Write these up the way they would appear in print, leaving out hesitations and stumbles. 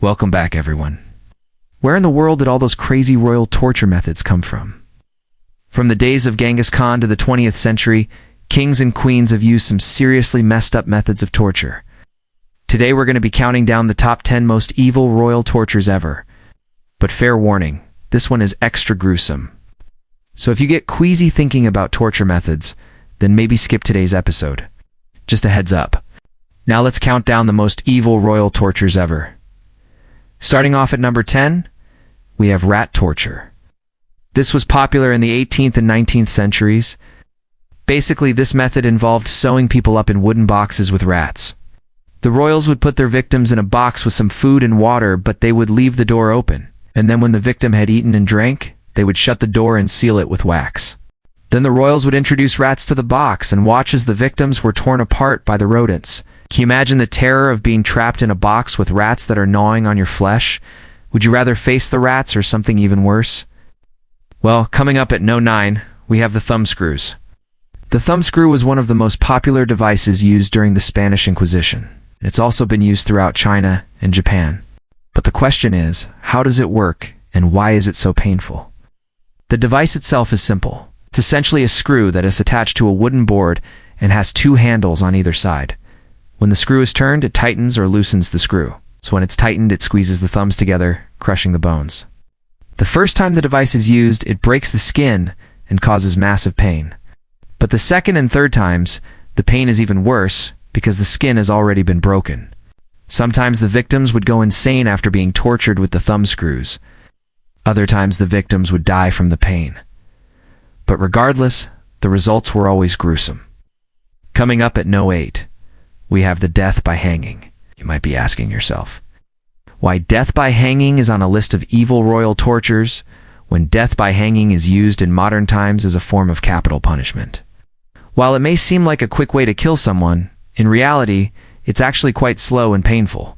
Welcome back, everyone. Where in the world did all those crazy royal torture methods come from? From the days of Genghis Khan to the 20th century, kings and queens have used some seriously messed up methods of torture. Today we're going to be counting down the top 10 most evil royal tortures ever. But fair warning, this one is extra gruesome. So if you get queasy thinking about torture methods, then maybe skip today's episode. Just a heads up. Now let's count down the most evil royal tortures ever. Starting off at number 10, we have rat torture. This was popular in the 18th and 19th centuries. Basically, this method involved sewing people up in wooden boxes with rats. The royals would put their victims in a box with some food and water, but they would leave the door open. And then when the victim had eaten and drank, they would shut the door and seal it with wax. Then the royals would introduce rats to the box and watch as the victims were torn apart by the rodents. Can you imagine the terror of being trapped in a box with rats that are gnawing on your flesh? Would you rather face the rats or something even worse? Well, coming up at No. 9, we have the thumbscrews. The thumbscrew was one of the most popular devices used during the Spanish Inquisition. It's also been used throughout China and Japan. But the question is, how does it work and why is it so painful? The device itself is simple. It's essentially a screw that is attached to a wooden board and has two handles on either side. When the screw is turned, it tightens or loosens the screw. So when it's tightened, it squeezes the thumbs together, crushing the bones. The first time the device is used, it breaks the skin and causes massive pain. But the second and third times, the pain is even worse because the skin has already been broken. Sometimes the victims would go insane after being tortured with the thumbscrews. Other times the victims would die from the pain. But regardless, the results were always gruesome. Coming up at No. 8, we have the death by hanging. You might be asking yourself, why death by hanging is on a list of evil royal tortures when death by hanging is used in modern times as a form of capital punishment. While it may seem like a quick way to kill someone, in reality, it's actually quite slow and painful.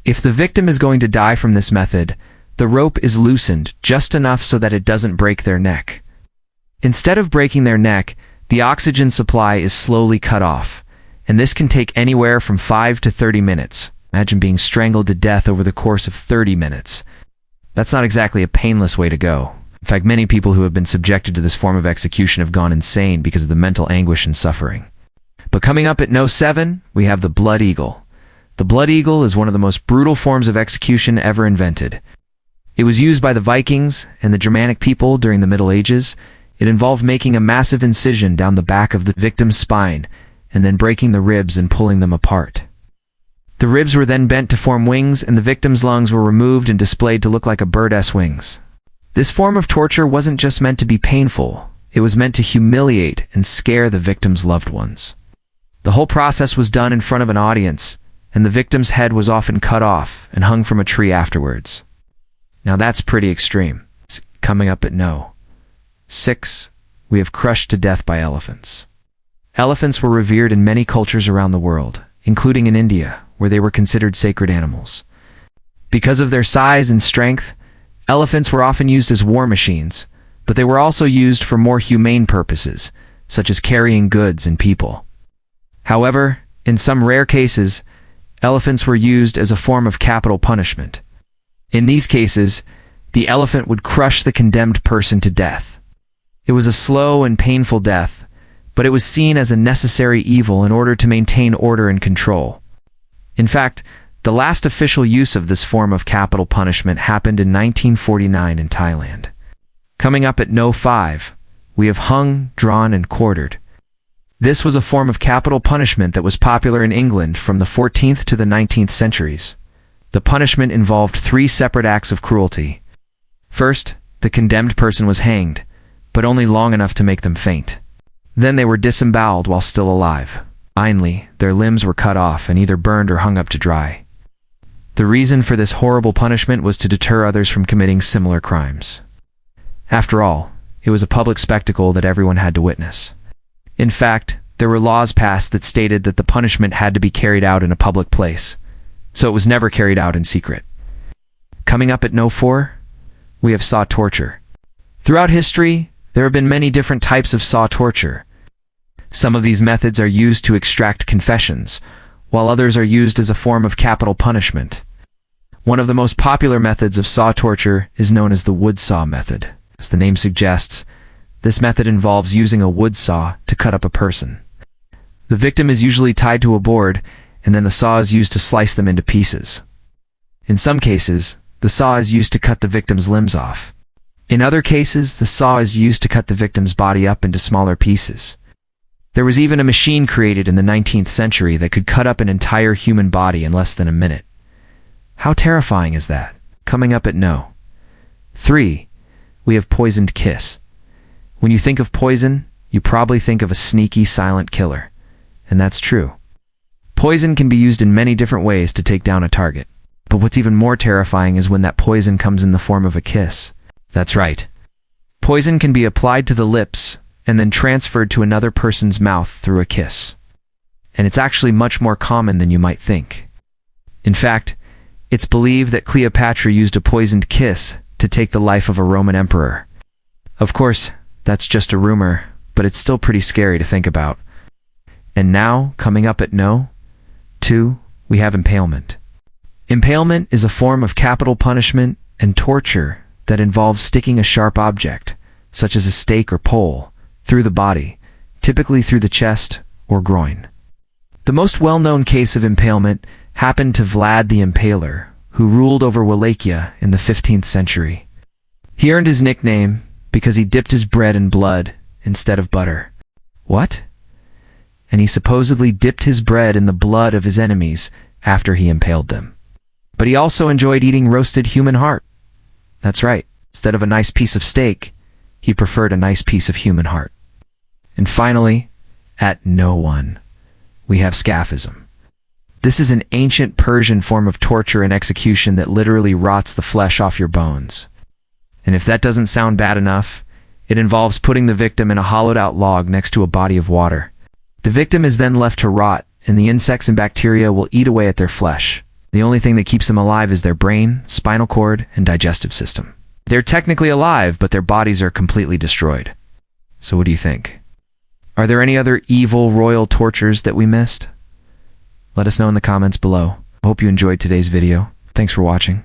If the victim is going to die from this method, the rope is loosened just enough so that it doesn't break their neck. Instead of breaking their neck, the oxygen supply is slowly cut off, and this can take anywhere from 5 to 30 minutes. Imagine being strangled to death over the course of 30 minutes. That's not exactly a painless way to go. In fact, many people who have been subjected to this form of execution have gone insane because of the mental anguish and suffering. But coming up at No. 7, we have the blood eagle. The blood eagle is one of the most brutal forms of execution ever invented. It was used by the Vikings and the Germanic people during the Middle Ages. It involved making a massive incision down the back of the victim's spine and then breaking the ribs and pulling them apart. The ribs were then bent to form wings, and the victim's lungs were removed and displayed to look like a bird's wings. This form of torture wasn't just meant to be painful, it was meant to humiliate and scare the victim's loved ones. The whole process was done in front of an audience, and the victim's head was often cut off and hung from a tree afterwards. Now that's pretty extreme. Coming up at No. 6, we have crushed to death by elephants. Elephants were revered in many cultures around the world, including in India, where they were considered sacred animals. Because of their size and strength, elephants were often used as war machines, but they were also used for more humane purposes, such as carrying goods and people. However, in some rare cases, elephants were used as a form of capital punishment. In these cases, the elephant would crush the condemned person to death. It was a slow and painful death, but it was seen as a necessary evil in order to maintain order and control. In fact, the last official use of this form of capital punishment happened in 1949 in Thailand. Coming up at No. 5, we have hung, drawn, and quartered. This was a form of capital punishment that was popular in England from the 14th to the 19th centuries. The punishment involved 3 separate acts of cruelty. First, the condemned person was hanged, but only long enough to make them faint. Then they were disemboweled while still alive. Finally, their limbs were cut off and either burned or hung up to dry. The reason for this horrible punishment was to deter others from committing similar crimes. After all, it was a public spectacle that everyone had to witness. In fact, there were laws passed that stated that the punishment had to be carried out in a public place, so it was never carried out in secret. Coming up at No. 4, we have saw torture. Throughout history, there have been many different types of saw torture. Some of these methods are used to extract confessions, while others are used as a form of capital punishment. One of the most popular methods of saw torture is known as the wood saw method. As the name suggests, this method involves using a wood saw to cut up a person. The victim is usually tied to a board, and then the saw is used to slice them into pieces. In some cases, the saw is used to cut the victim's limbs off. In other cases, the saw is used to cut the victim's body up into smaller pieces. There was even a machine created in the 19th century that could cut up an entire human body in less than a minute. How terrifying is that? Coming up at No. 3. We have poisoned kiss. When you think of poison, you probably think of a sneaky, silent killer. And that's true. Poison can be used in many different ways to take down a target. But what's even more terrifying is when that poison comes in the form of a kiss. That's right. Poison can be applied to the lips and then transferred to another person's mouth through a kiss. And it's actually much more common than you might think. In fact, it's believed that Cleopatra used a poisoned kiss to take the life of a Roman emperor. Of course, that's just a rumor, but it's still pretty scary to think about. And now, coming up at No. 2, we have impalement. Impalement is a form of capital punishment and torture that involves sticking a sharp object, such as a stake or pole, through the body, typically through the chest or groin. The most well-known case of impalement happened to Vlad the Impaler, who ruled over Wallachia in the 15th century. He earned his nickname because he dipped his bread in blood instead of butter. What? And he supposedly dipped his bread in the blood of his enemies after he impaled them. But he also enjoyed eating roasted human heart. That's right. Instead of a nice piece of steak, he preferred a nice piece of human heart. And finally, at No. 1, we have scaphism. This is an ancient Persian form of torture and execution that literally rots the flesh off your bones. And if that doesn't sound bad enough, it involves putting the victim in a hollowed-out log next to a body of water. The victim is then left to rot, and the insects and bacteria will eat away at their flesh. The only thing that keeps them alive is their brain, spinal cord, and digestive system. They're technically alive, but their bodies are completely destroyed. So what do you think? Are there any other evil royal tortures that we missed? Let us know in the comments below. I hope you enjoyed today's video. Thanks for watching.